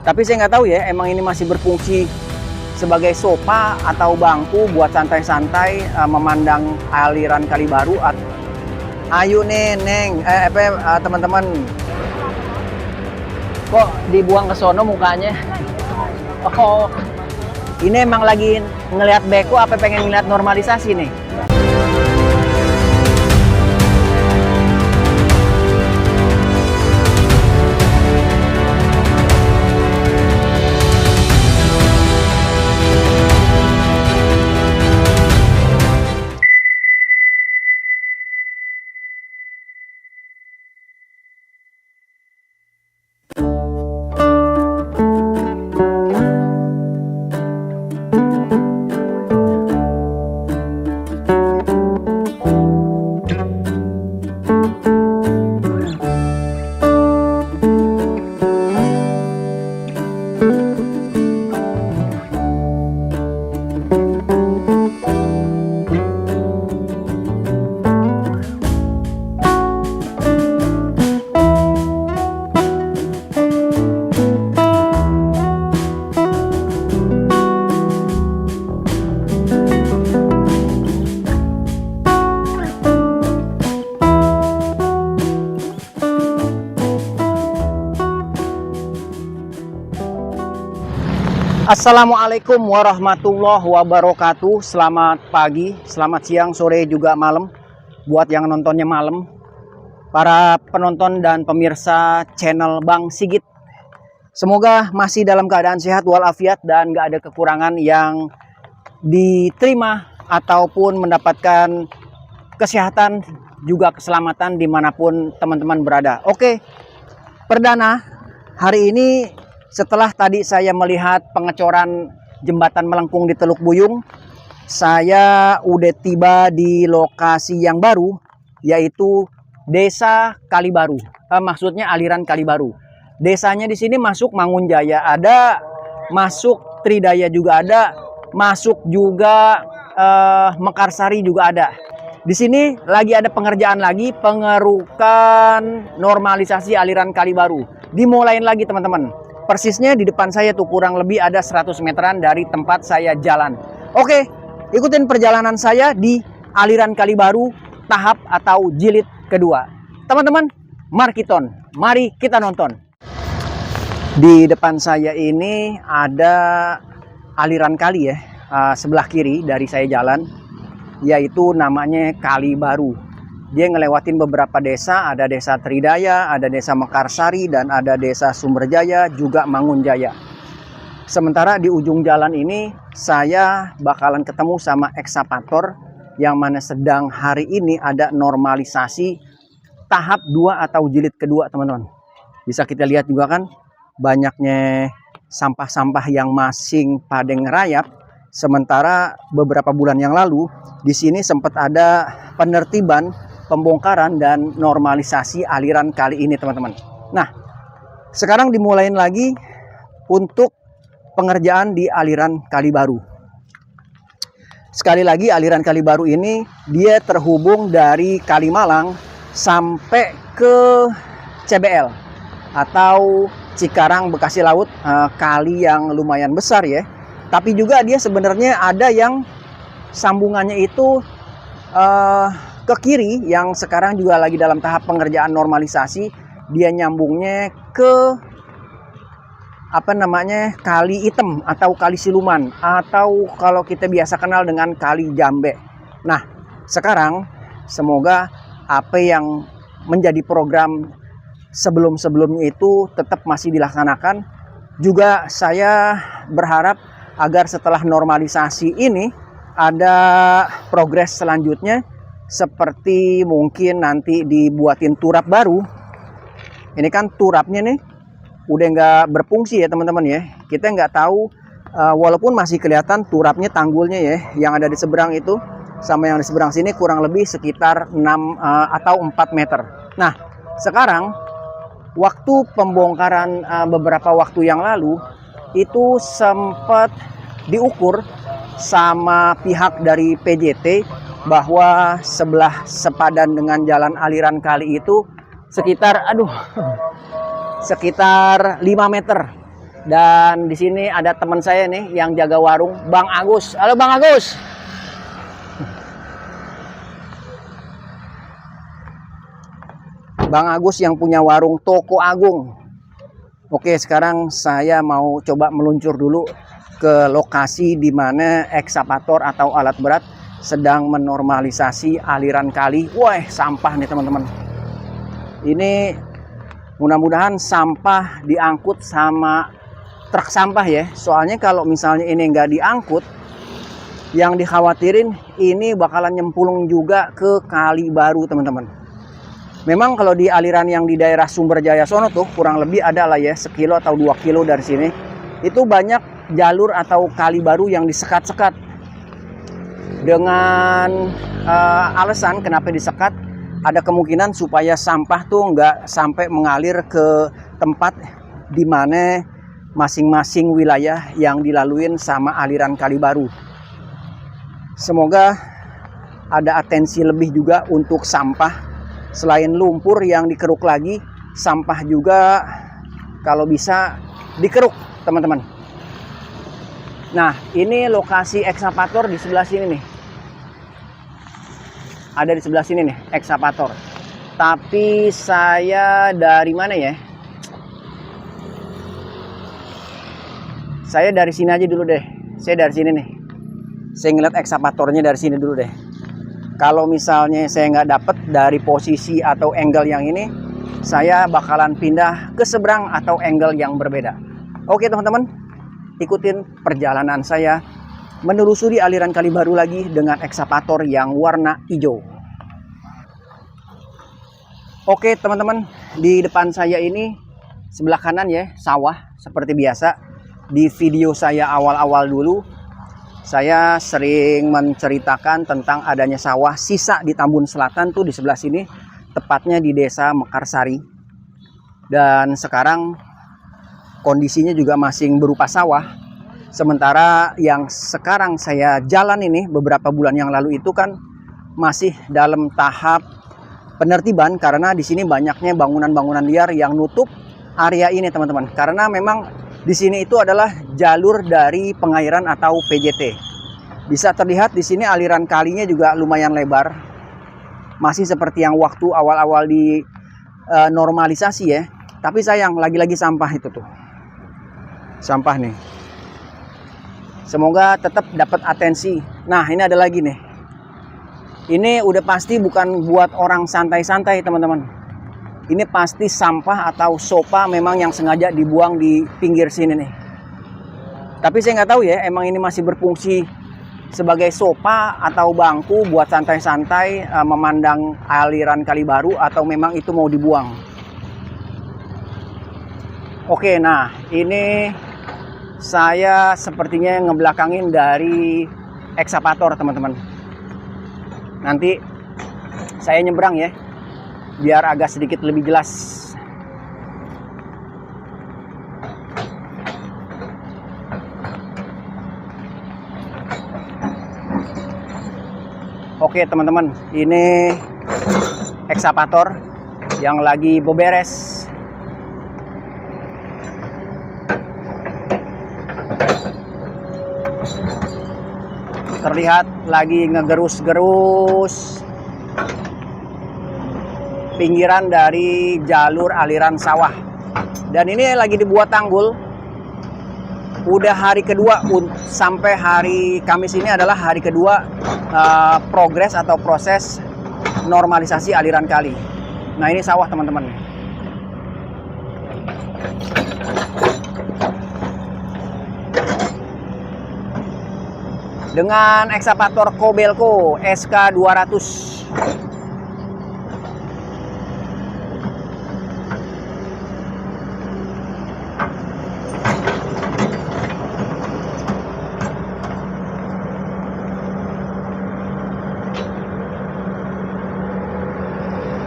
Tapi saya nggak tahu ya, emang ini masih berfungsi sebagai sofa atau bangku buat santai-santai memandang aliran Kali Baru. Ayo nih, Neng, teman-teman. Kok dibuang ke sono mukanya? Oh, ini emang lagi ngelihat beko apa pengen ngeliat normalisasi nih? Assalamualaikum warahmatullahi wabarakatuh. Selamat pagi, selamat siang, sore, juga malam. Buat yang nontonnya malam, para penonton dan pemirsa channel Bang Sigit, semoga masih dalam keadaan sehat walafiat dan gak ada kekurangan yang diterima ataupun mendapatkan kesehatan juga keselamatan dimanapun teman-teman berada. Oke, perdana hari ini, setelah tadi saya melihat pengecoran jembatan melengkung di Teluk Buyung, saya udah tiba di lokasi yang baru, yaitu Desa Kali Baru. Maksudnya aliran Kali Baru. Desanya di sini masuk Mangunjaya ada, masuk Tridaya juga ada, masuk juga Mekarsari juga ada. Di sini lagi ada pengerjaan lagi, pengerukan normalisasi aliran Kali Baru. Dimulain lagi teman-teman. Persisnya di depan saya tuh kurang lebih ada 100 meteran dari tempat saya jalan. Oke, ikutin perjalanan saya di aliran Kali Baru tahap atau jilid kedua. Teman-teman, mari kita nonton. Di depan saya ini ada aliran kali ya, sebelah kiri dari saya jalan, yaitu namanya Kali Baru. Dia ngelewatin beberapa desa, ada desa Tridaya, ada desa Mekarsari, dan ada desa Sumberjaya, juga Mangunjaya. Sementara di ujung jalan ini, saya bakalan ketemu sama ekskavator yang mana sedang hari ini ada normalisasi tahap 2 atau jilid kedua, teman-teman. Bisa kita lihat juga kan, banyaknya sampah-sampah yang masing pada ngerayap. Sementara beberapa bulan yang lalu, di sini sempat ada penertiban, pembongkaran dan normalisasi aliran kali ini teman-teman. Nah, sekarang dimulain lagi untuk pengerjaan di aliran Kali Baru. Sekali lagi aliran Kali Baru ini dia terhubung dari Kalimalang sampai ke CBL atau Cikarang Bekasi Laut, kali yang lumayan besar ya. Tapi juga dia sebenarnya ada yang sambungannya itu ke kiri yang sekarang juga lagi dalam tahap pengerjaan normalisasi. Dia nyambungnya ke Kali Item atau Kali Siluman, atau kalau kita biasa kenal dengan Kali Jambe. Nah, sekarang semoga apa yang menjadi program sebelum-sebelumnya itu tetap masih dilaksanakan. Juga saya berharap agar setelah normalisasi ini ada progres selanjutnya, seperti mungkin nanti dibuatin turap baru. Ini kan turapnya nih udah nggak berfungsi ya teman-teman ya. Kita nggak tahu, walaupun masih kelihatan turapnya, tanggulnya ya, yang ada di seberang itu sama yang di seberang sini kurang lebih sekitar 6 atau 4 meter. Nah, sekarang waktu pembongkaran beberapa waktu yang lalu itu sempat diukur sama pihak dari PJT bahwa sebelah sepadan dengan jalan aliran kali itu sekitar 5 meter. Dan di sini ada teman saya nih yang jaga warung, Bang Agus. Halo Bang Agus. Bang Agus yang punya warung Toko Agung. Oke, sekarang saya mau coba meluncur dulu ke lokasi di mana ekskavator atau alat berat sedang menormalisasi aliran kali. Wah, sampah nih teman-teman. Ini mudah-mudahan sampah diangkut sama truk sampah ya. Soalnya kalau misalnya ini nggak diangkut, yang dikhawatirin ini bakalan nyempulung juga ke Kali Baru teman-teman. Memang kalau di aliran yang di daerah Sumberjaya sono tuh kurang lebih ada lah ya 1 kilo atau 2 kilo dari sini. Itu banyak jalur atau kali baru yang disekat-sekat. Dengan alasan kenapa disekat, ada kemungkinan supaya sampah tuh nggak sampai mengalir ke tempat di mana masing-masing wilayah yang dilaluin sama aliran kali baru. Semoga ada atensi lebih juga untuk sampah. Selain lumpur yang dikeruk lagi, sampah juga kalau bisa dikeruk, teman-teman. Nah, ini lokasi ekskavator di sebelah sini nih. Ada di sebelah sini nih, ekskavator. Tapi saya dari mana ya? Saya dari sini aja dulu deh. Saya dari sini nih. Saya ngeliat ekskavatornya dari sini dulu deh. Kalau misalnya saya nggak dapet dari posisi atau angle yang ini, saya bakalan pindah ke seberang atau angle yang berbeda. Oke teman-teman, ikutin perjalanan saya menelusuri aliran kali baru lagi dengan ekskavator yang warna hijau. Oke teman-teman, di depan saya ini sebelah kanan ya, sawah seperti biasa. Di video saya awal-awal dulu, saya sering menceritakan tentang adanya sawah sisa di Tambun Selatan tuh di sebelah sini, tepatnya di Desa Mekarsari. Dan sekarang kondisinya juga masih berupa sawah. Sementara yang sekarang saya jalan ini beberapa bulan yang lalu itu kan masih dalam tahap penertiban karena di sini banyaknya bangunan-bangunan liar yang nutup area ini teman-teman. Karena memang di sini itu adalah jalur dari pengairan atau PJT. Bisa terlihat di sini aliran kalinya juga lumayan lebar. Masih seperti yang waktu awal-awal di normalisasi ya. Tapi sayang, lagi-lagi sampah itu tuh. Sampah nih. Semoga tetap dapat atensi. Nah, ini ada lagi nih. Ini udah pasti bukan buat orang santai-santai teman-teman. Ini pasti sampah atau sopa memang yang sengaja dibuang di pinggir sini nih. Tapi saya nggak tahu ya, emang ini masih berfungsi sebagai sopa atau bangku buat santai-santai memandang aliran kali baru atau memang itu mau dibuang. Oke, nah ini saya sepertinya ngebelakangin dari ekskavator teman-teman. Nanti saya nyebrang ya, biar agak sedikit lebih jelas. Oke teman-teman, ini ekskavator yang lagi beberes. Terlihat lagi ngegerus-gerus pinggiran dari jalur aliran sawah. Dan ini lagi dibuat tanggul. Udah hari kedua, sampai hari Kamis ini adalah hari kedua progres atau proses normalisasi aliran kali. Nah ini sawah teman-teman. Dengan ekskavator Kobelco SK 200.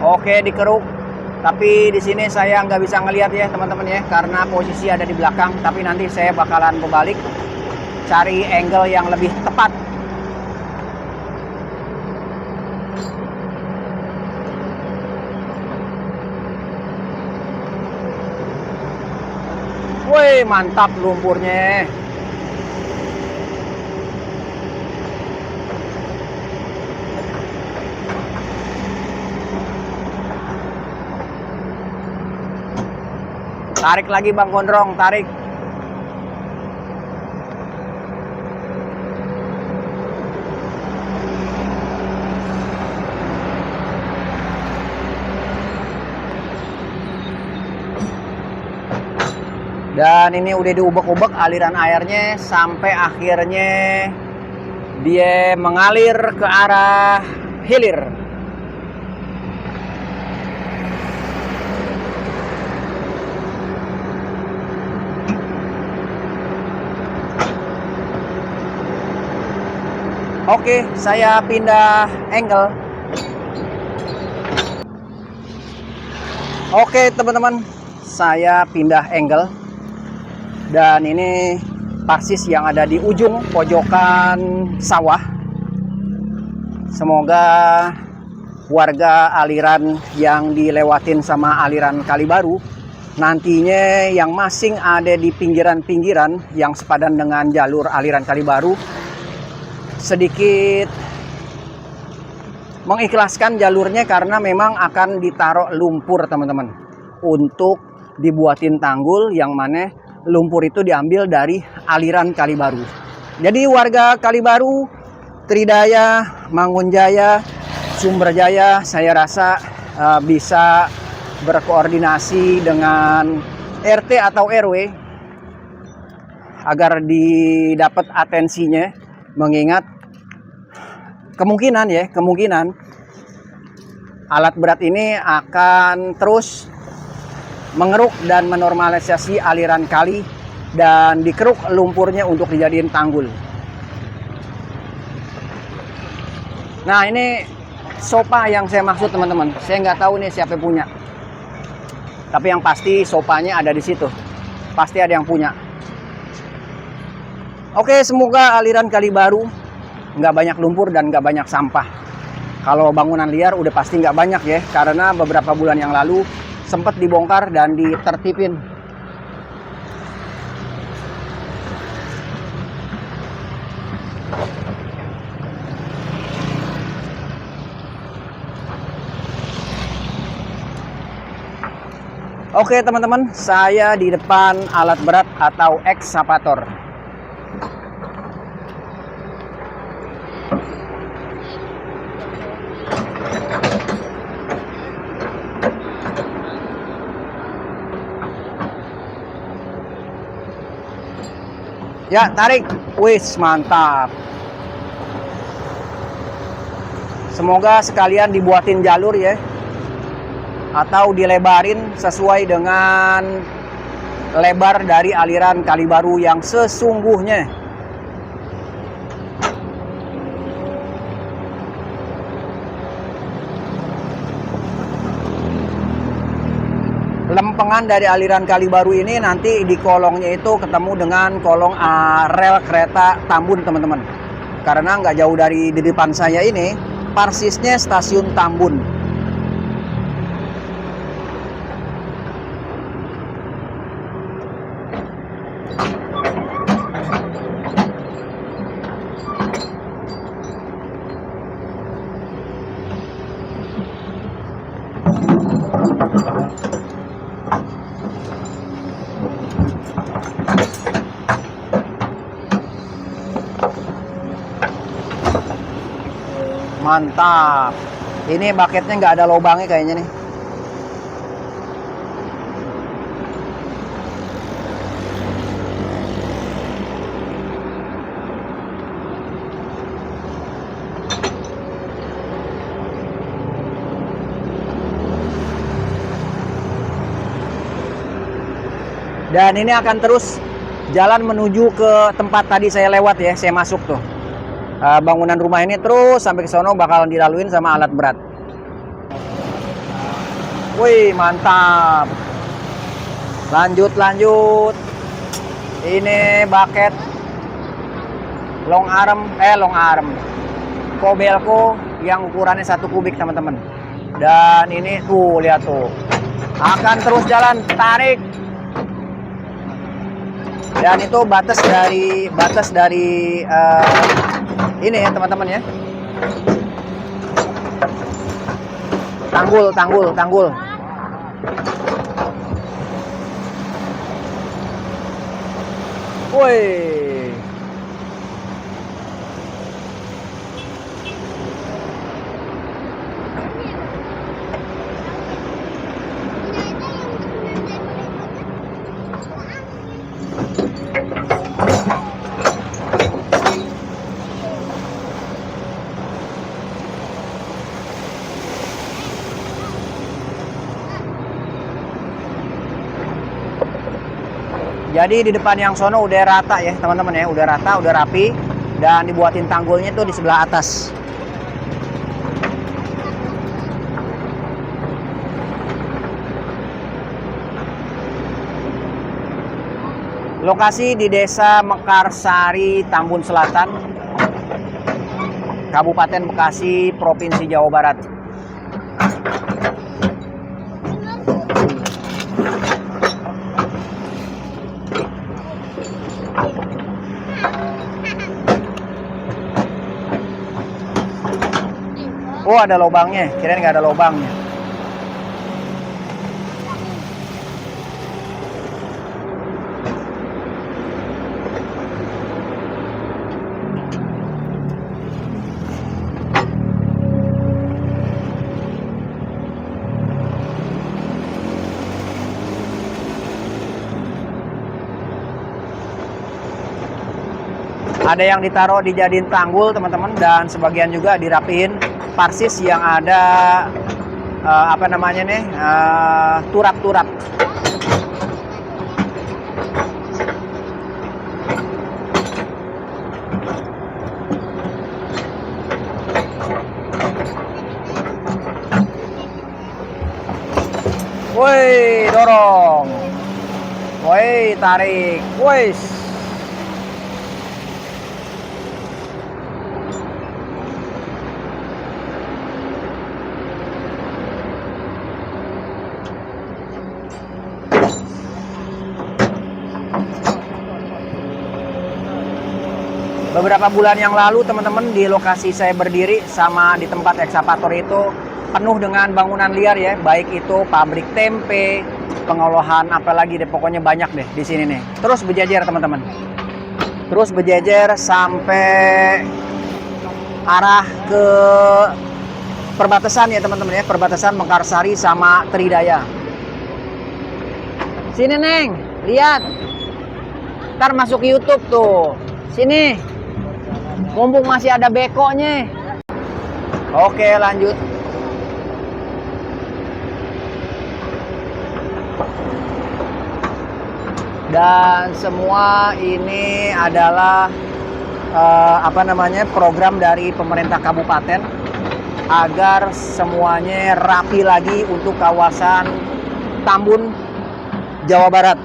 Oke, dikeruk. Tapi di sini saya nggak bisa ngelihat ya teman-teman ya, karena posisi ada di belakang. Tapi nanti saya bakalan berbalik, cari angle yang lebih tepat. Woi, Wih, mantap lumpurnya. Tarik lagi Bang Gondrong, tarik. Dan ini udah diubek-ubek aliran airnya sampai akhirnya dia mengalir ke arah hilir. Oke, saya pindah angle. Oke, teman-teman, saya pindah angle. Dan ini persis yang ada di ujung pojokan sawah. Semoga warga aliran yang dilewatin sama aliran Kalibaru nantinya yang masing ada di pinggiran-pinggiran yang sepadan dengan jalur aliran Kalibaru sedikit mengikhlaskan jalurnya karena memang akan ditaruh lumpur, teman-teman, untuk dibuatin tanggul yang mana lumpur itu diambil dari aliran Kalibaru. Jadi warga Kalibaru, Tridaya, Mangunjaya, Sumberjaya, saya rasa bisa berkoordinasi dengan RT atau RW agar didapat atensinya, mengingat kemungkinan alat berat ini akan terus mengeruk dan menormalisasi aliran kali dan dikeruk lumpurnya untuk dijadiin tanggul. Nah, ini sopa yang saya maksud, teman-teman. Saya nggak tahu nih siapa punya, tapi yang pasti sopanya ada di situ. Pasti ada yang punya. Oke, semoga aliran Kalibaru nggak banyak lumpur dan nggak banyak sampah. Kalau bangunan liar udah pasti nggak banyak ya, karena beberapa bulan yang lalu sempat dibongkar dan ditertipin. Oke teman-teman, saya di depan alat berat atau ekskavator. Ya, tarik. Wis, mantap. Semoga sekalian dibuatin jalur ya, atau dilebarin sesuai dengan lebar dari aliran Kalibaru yang sesungguhnya. Lempengan dari aliran Kalibaru ini nanti di kolongnya itu ketemu dengan kolong rel kereta Tambun, teman-teman. Karena nggak jauh dari di depan saya ini, persisnya stasiun Tambun. Mantap. Ini bucketnya nggak ada lubangnya kayaknya nih. Dan ini akan terus jalan menuju ke tempat tadi saya lewat ya, saya masuk tuh. Bangunan rumah ini terus sampai ke sono bakalan dilaluin sama alat berat. Wih, mantap. Lanjut. Ini bucket long arm Kobelco yang ukurannya 1 kubik, teman-teman. Dan ini tuh, lihat tuh. Akan terus jalan, tarik. Dan itu batas dari ini ya teman-teman ya. Tanggul. Woi. Jadi di depan yang sono udah rata ya teman-teman ya, udah rata, udah rapi, dan dibuatin tanggulnya tuh di sebelah atas. Lokasi di Desa Mekarsari, Tambun Selatan, Kabupaten Bekasi, Provinsi Jawa Barat. Oh, ada lubangnya, kirain nggak ada lubangnya. Ada yang ditaruh dijadiin tanggul teman-teman, dan sebagian juga dirapihin parsis yang ada apa namanya nih, turap-turap. Woi, dorong. Woi, tarik. Woi. Beberapa bulan yang lalu teman-teman, di lokasi saya berdiri sama di tempat ekskavator itu penuh dengan bangunan liar ya, baik itu pabrik tempe, pengolahan apalagi deh, pokoknya banyak deh di sini nih. Terus berjejer teman-teman. Terus berjejer sampai arah ke perbatasan ya teman-teman ya, perbatasan Mekarsari sama Tridaya. Sini Neng, lihat. Ntar masuk YouTube tuh. Sini. Mumpung masih ada bekonya. Oke, lanjut. Dan semua ini adalah apa namanya, program dari pemerintah kabupaten agar semuanya rapi lagi untuk kawasan Tambun, Jawa Barat.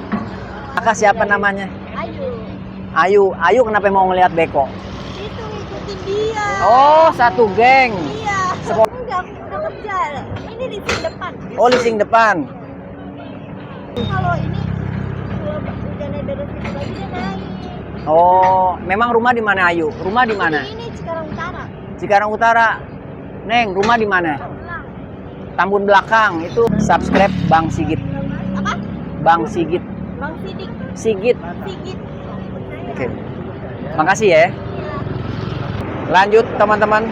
Kakak siapa namanya? Ayu kenapa mau ngelihat beko? Itu ngikutin dia. Oh, satu geng. Iya. Enggak, udah kerja. Ini leasing depan. Oh, leasing depan. Kalau ini hujannya deras lagi dia naik. Oh, memang rumah di mana Ayu? Rumah di mana? Ini Cikarang Utara. Cikarang Utara. Neng, rumah di mana? Tambun Belakang. Itu subscribe Bang Sigit. Apa? Bang Sigit. Bang Sidik. Sigit. Sigit. Oke. Makasih ya. Lanjut teman-teman.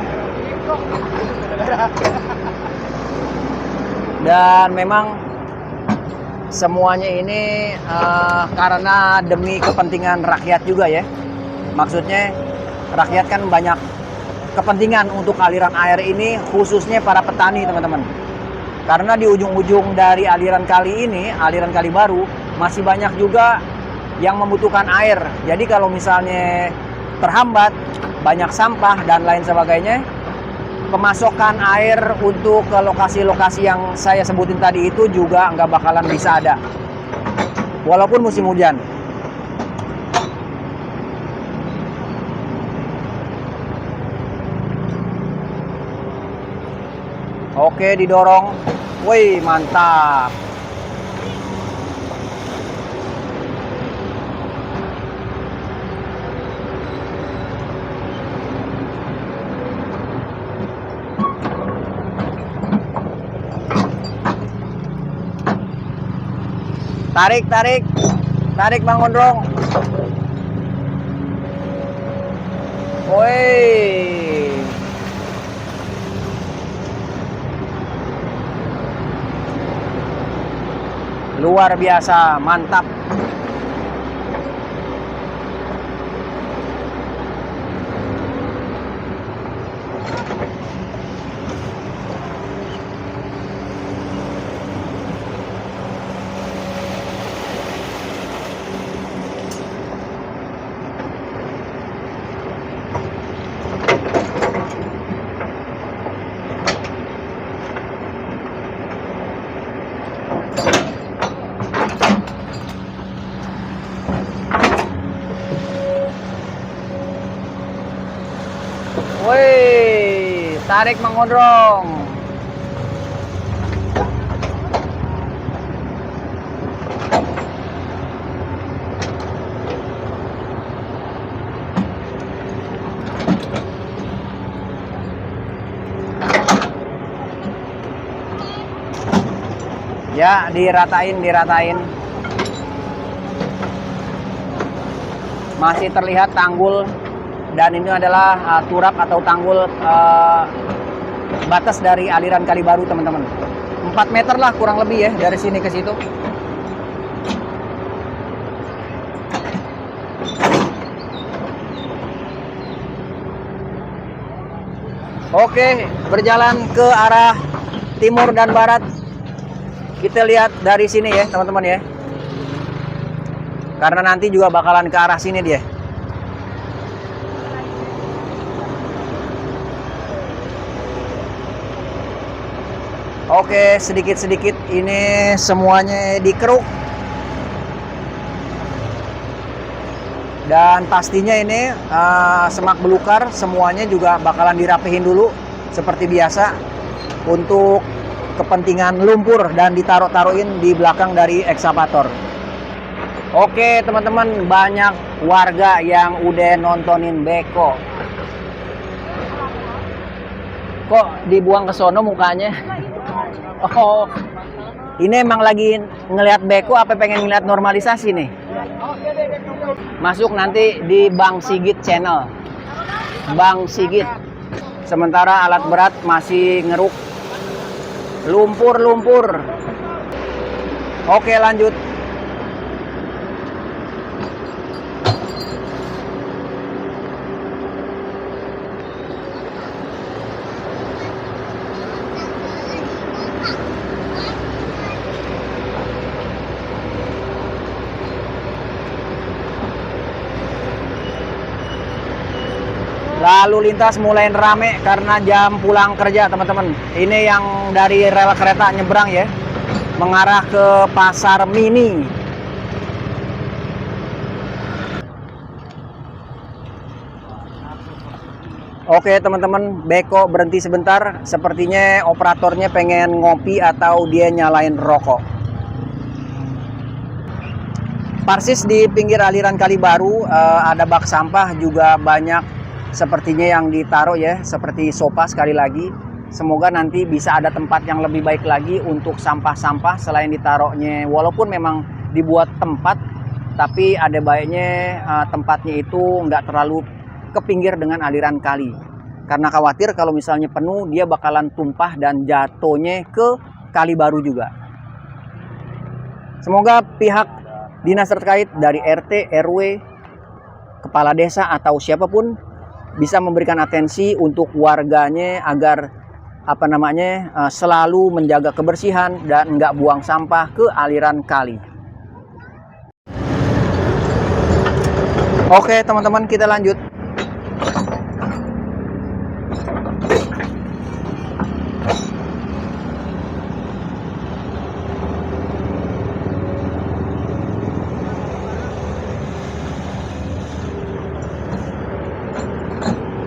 Dan memang semuanya ini karena demi kepentingan rakyat juga ya. Maksudnya rakyat kan banyak kepentingan untuk aliran air ini, khususnya para petani teman-teman. Karena di ujung-ujung dari aliran kali ini, aliran kali baru, masih banyak juga yang membutuhkan air. Jadi kalau misalnya terhambat, banyak sampah dan lain sebagainya, pemasokan air untuk ke lokasi-lokasi yang saya sebutin tadi itu juga nggak bakalan bisa ada, walaupun musim hujan. Oke, didorong. Wih, mantap. Tarik, tarik. Tarik Bang Gondrong. Woi. Luar biasa, mantap. Woi, tarik Mang Gondrong. Ya, diratain, diratain. Masih terlihat tanggul. Dan ini adalah turap atau tanggul batas dari aliran Kali Baru, teman-teman. 4 meter lah kurang lebih ya dari sini ke situ. Oke, berjalan ke arah timur dan barat. Kita lihat dari sini ya, teman-teman ya. Karena nanti juga bakalan ke arah sini dia. Oke, sedikit-sedikit ini semuanya dikeruk. Dan pastinya ini semak belukar semuanya juga bakalan dirapihin dulu seperti biasa untuk kepentingan lumpur dan ditaruh-taruhin di belakang dari ekskavator. Oke, teman-teman, banyak warga yang udah nontonin beko. Kok dibuang ke sono mukanya? Oh, ini emang lagi ngelihat beko apa pengen ngelihat normalisasi nih? Masuk nanti di Bang Sigit channel. Bang Sigit. Sementara alat berat masih ngeruk lumpur-lumpur. Oke, lanjut. Lalu lintas mulai rame karena jam pulang kerja, teman-teman. Ini yang dari rel kereta nyebrang ya, mengarah ke Pasar Mini. Oke, teman-teman, beko berhenti sebentar. Sepertinya operatornya pengen ngopi atau dia nyalain rokok. Persis di pinggir aliran Kali Baru ada bak sampah juga banyak. Sepertinya yang ditaruh ya, seperti sofa sekali lagi. Semoga nanti bisa ada tempat yang lebih baik lagi untuk sampah-sampah selain ditaruhnya. Walaupun memang dibuat tempat, tapi ada baiknya tempatnya itu nggak terlalu ke pinggir dengan aliran kali. Karena khawatir kalau misalnya penuh, dia bakalan tumpah dan jatuhnya ke Kali Baru juga. Semoga pihak dinas terkait dari RT, RW, kepala desa atau siapapun bisa memberikan atensi untuk warganya agar selalu menjaga kebersihan dan nggak buang sampah ke aliran kali. Oke, teman-teman, kita lanjut.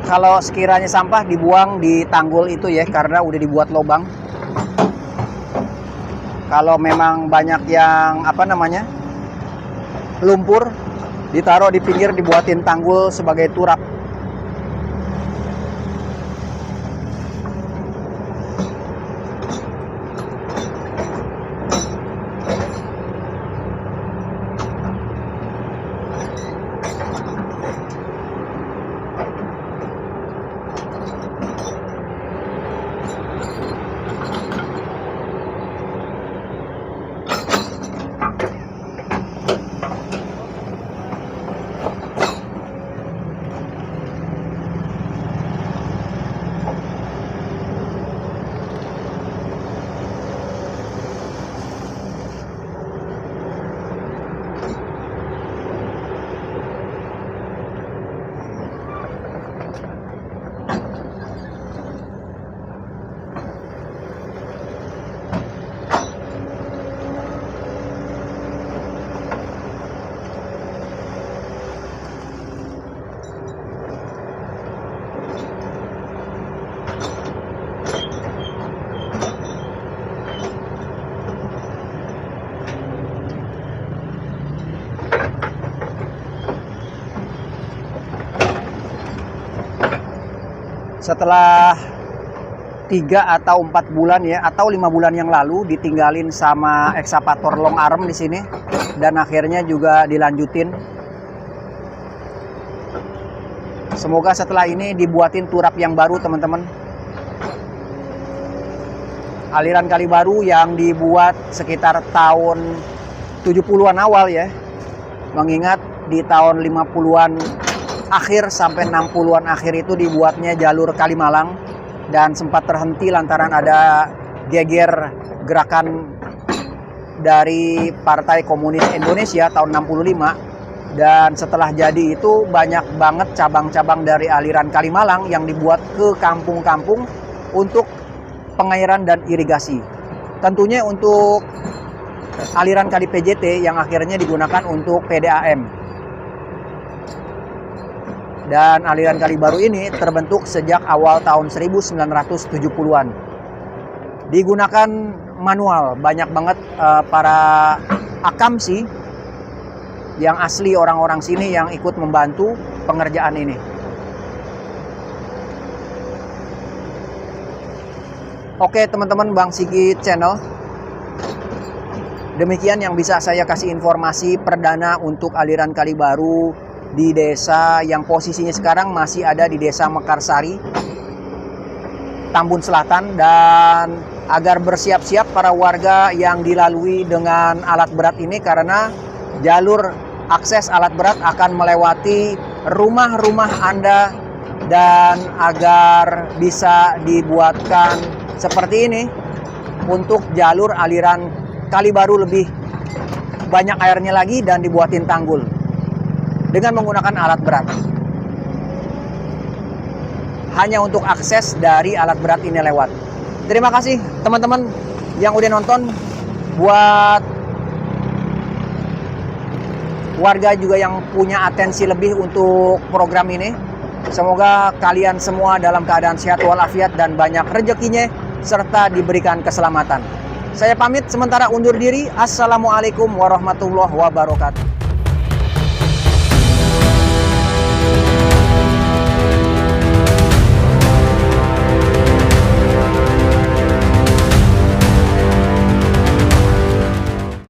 Kalau sekiranya sampah dibuang di tanggul itu ya, karena udah dibuat lubang. Kalau memang banyak yang lumpur, ditaruh di pinggir, dibuatin tanggul sebagai turap. Setelah 3 atau 4 bulan ya, atau 5 bulan yang lalu ditinggalin sama ekskavator long arm di sini, dan akhirnya juga dilanjutin. Semoga setelah ini dibuatin turap yang baru, teman-teman. Aliran kali baru yang dibuat sekitar tahun 70-an awal ya. Mengingat di tahun 50-an akhir sampai 60-an akhir itu dibuatnya jalur Kalimalang, dan sempat terhenti lantaran ada geger gerakan dari Partai Komunis Indonesia tahun 65. Dan setelah jadi itu banyak banget cabang-cabang dari aliran Kalimalang yang dibuat ke kampung-kampung untuk pengairan dan irigasi. Tentunya untuk aliran kali PJT yang akhirnya digunakan untuk PDAM. Dan aliran kali baru ini terbentuk sejak awal tahun 1970-an. Digunakan manual, banyak banget para akamsi yang asli orang-orang sini yang ikut membantu pengerjaan ini. Oke teman-teman, Bang Sigit Channel, demikian yang bisa saya kasih informasi perdana untuk aliran kali baru di desa yang posisinya sekarang masih ada di Desa Mekarsari, Tambun Selatan. Dan agar bersiap-siap para warga yang dilalui dengan alat berat ini, karena jalur akses alat berat akan melewati rumah-rumah Anda, dan agar bisa dibuatkan seperti ini untuk jalur aliran kali baru lebih banyak airnya lagi dan dibuatin tanggul dengan menggunakan alat berat. Hanya untuk akses dari alat berat ini lewat. Terima kasih teman-teman yang udah nonton. Buat warga juga yang punya atensi lebih untuk program ini, semoga kalian semua dalam keadaan sehat walafiat dan banyak rezekinya, serta diberikan keselamatan. Saya pamit sementara undur diri. Assalamualaikum warahmatullahi wabarakatuh.